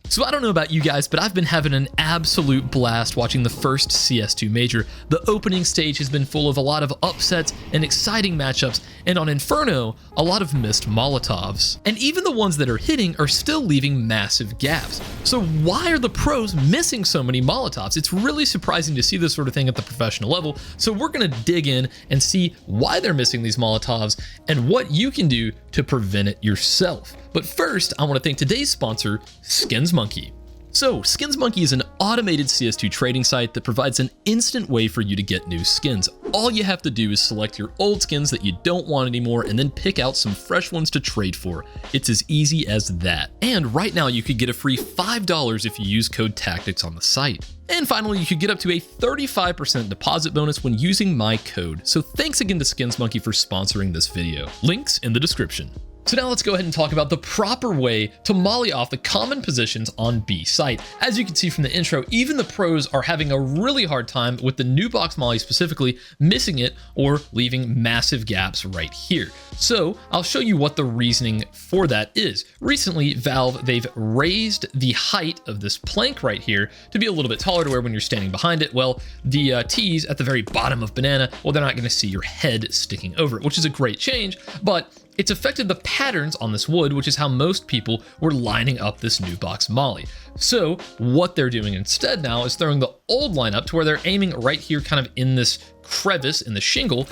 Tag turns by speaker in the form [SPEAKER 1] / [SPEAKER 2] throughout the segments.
[SPEAKER 1] So I don't know about you guys, but I've been having an absolute blast watching the first CS2 Major. The opening stage has been full of a lot of upsets and exciting matchups, and on Inferno, a lot of missed Molotovs. And even the ones that are hitting are still leaving massive gaps. So why are the pros missing so many Molotovs? It's really surprising to see this sort of thing at the professional level, so we're gonna dig in and see why they're missing these Molotovs and what you can do to prevent it yourself. But first, I want to thank today's sponsor, Skins Monkey. So, Skins Monkey is an automated CS2 trading site that provides an instant way for you to get new skins. All you have to do is select your old skins that you don't want anymore and then pick out some fresh ones to trade for. It's as easy as that. And right now you could get a free $5 if you use code CSTactics on the site. And finally, you could get up to a 35% deposit bonus when using my code. So thanks again to Skins Monkey for sponsoring this video. Links in the description. So now let's go ahead and talk about the proper way to molly off the common positions on B site. As you can see from the intro, even the pros are having a really hard time with the Newbox Molly specifically missing it or leaving massive gaps right here. So I'll show you what the reasoning for that is. Recently, Valve, they've raised the height of this plank right here to be a little bit taller to where when you're standing behind it, well, the T's at the very bottom of banana, well, they're not gonna see your head sticking over it, which is a great change, but it's affected the patterns on this wood, which is how most people were lining up this Newbox Molly. So what they're doing instead now is throwing the old lineup to where they're aiming right here kind of in this crevice in the shingle.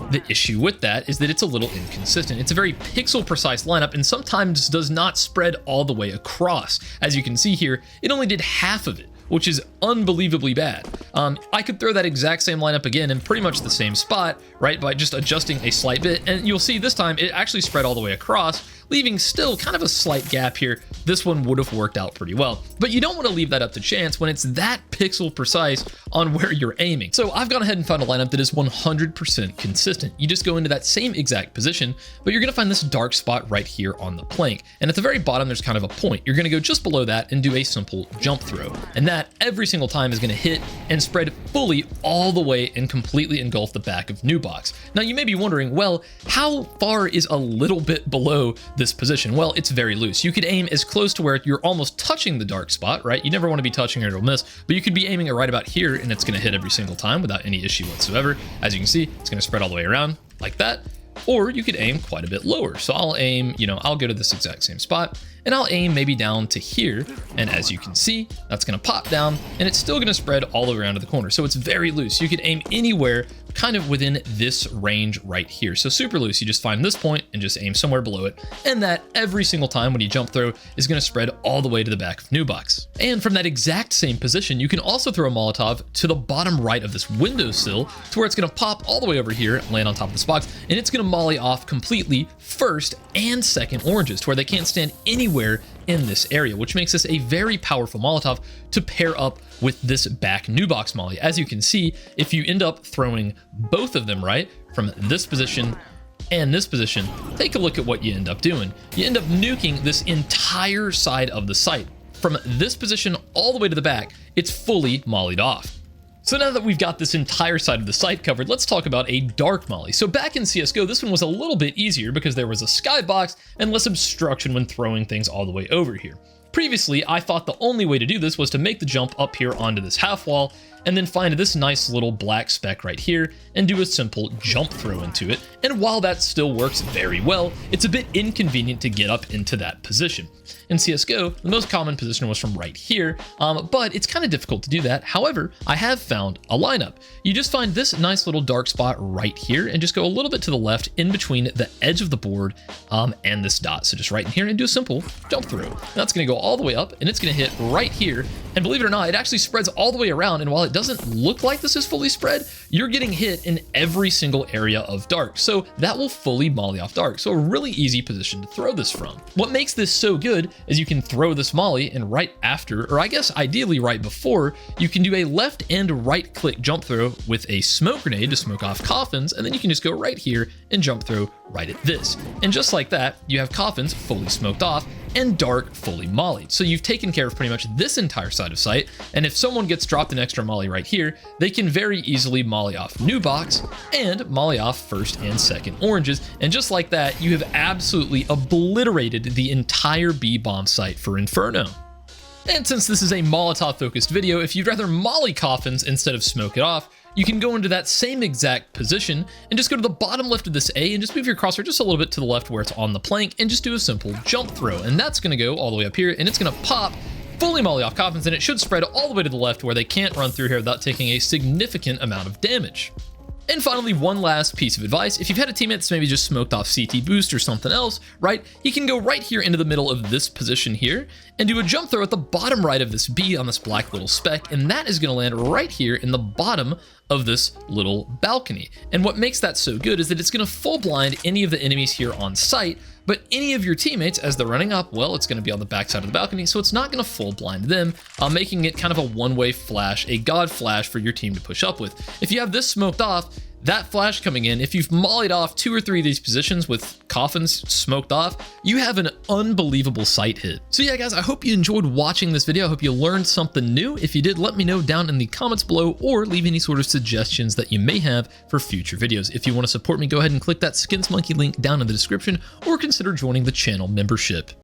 [SPEAKER 1] The issue with that is that it's a little inconsistent. It's a very pixel precise lineup and sometimes does not spread all the way across. As you can see here, it only did half of it, which is unbelievably bad. I could throw that exact same lineup again in pretty much the same spot, right, by just adjusting a slight bit, and you'll see this time it actually spread all the way across, leaving still kind of a slight gap here. This one would have worked out pretty well, but you don't want to leave that up to chance when it's that pixel precise on where you're aiming. So I've gone ahead and found a lineup that is 100% consistent. You just go into that same exact position, but you're gonna find this dark spot right here on the plank. And at the very bottom, there's kind of a point. You're gonna go just below that and do a simple jump throw. And that every single time is gonna hit and spread fully all the way and completely engulf the back of Newbox. Now you may be wondering, well, how far is a little bit below this position? Well, it's very loose. You could aim as close to where you're almost touching the dark spot, right? You never want to be touching it or it'll miss, but you could be aiming it right about here and it's going to hit every single time without any issue whatsoever. As you can see, it's going to spread all the way around like that. Or you could aim quite a bit lower. So I'll aim, I'll go to this exact same spot and I'll aim maybe down to here. And as you can see, that's gonna pop down and it's still gonna spread all the way around to the corner. So it's very loose. You could aim anywhere kind of within this range right here. So super loose, you just find this point and just aim somewhere below it. And that every single time when you jump throw is gonna spread all the way to the back of Newbox. And from that exact same position, you can also throw a Molotov to the bottom right of this windowsill to where it's gonna pop all the way over here, land on top of this box, and it's gonna molly off completely first and second oranges to where they can't stand anywhere in this area, which makes this a very powerful Molotov to pair up with this back Newbox Molly. As you can see, if you end up throwing both of them right from this position and this position, take a look at what you end up doing. You end up nuking this entire side of the site. From this position all the way to the back, it's fully mollied off. So now that we've got this entire side of the site covered, let's talk about a dark molly. So back in CSGO, this one was a little bit easier because there was a skybox and less obstruction when throwing things all the way over here. Previously, I thought the only way to do this was to make the jump up here onto this half wall and then find this nice little black speck right here and do a simple jump throw into it. And while that still works very well, it's a bit inconvenient to get up into that position. In CSGO, the most common position was from right here, but it's kind of difficult to do that. However, I have found a lineup. You just find this nice little dark spot right here and just go a little bit to the left in between the edge of the board and this dot. So just right in here and do a simple jump throw. That's gonna go all the way up and it's gonna hit right here. And believe it or not, it actually spreads all the way around. And while it doesn't look like this is fully spread, you're getting hit in every single area of dark. So that will fully molly off dark. So a really easy position to throw this from. What makes this so good is you can throw this molly and right after, or I guess ideally right before, you can do a left and right click jump throw with a smoke grenade to smoke off Coffins. And then you can just go right here and jump throw right at this. And just like that, you have Coffins fully smoked off and dark fully mollied. So you've taken care of pretty much this entire side of sight. And if someone gets dropped an extra molly right here, they can very easily molly off Newbox and molly off first and second oranges. And just like that, you have absolutely obliterated the entire B bomb site for Inferno. And since this is a Molotov focused video, if you'd rather molly coffins instead of smoke it off, you can go into that same exact position and just go to the bottom left of this A and just move your crosshair just a little bit to the left where it's on the plank and just do a simple jump throw. And that's going to go all the way up here and it's going to pop, fully molly off coffins, and it should spread all the way to the left where they can't run through here without taking a significant amount of damage. And finally, one last piece of advice. If you've had a teammate that's maybe just smoked off CT boost or something else, right, he can go right here into the middle of this position here and do a jump throw at the bottom right of this B on this black little speck, and that is going to land right here in the bottom of this little balcony. And what makes that so good is that it's going to full blind any of the enemies here on site, but any of your teammates, as they're running up, well, it's going to be on the backside of the balcony, so it's not going to full blind them, making it kind of a one-way flash, a god flash for your team to push up with. If you have this smoked off, that flash coming in, if you've mollied off 2 or 3 of these positions with coffins smoked off, you have an unbelievable sight hit. So yeah, guys, I hope you enjoyed watching this video. I hope you learned something new. If you did, let me know down in the comments below or leave any sort of suggestions that you may have for future videos. If you want to support me, go ahead and click that Skins Monkey link down in the description or consider joining the channel membership.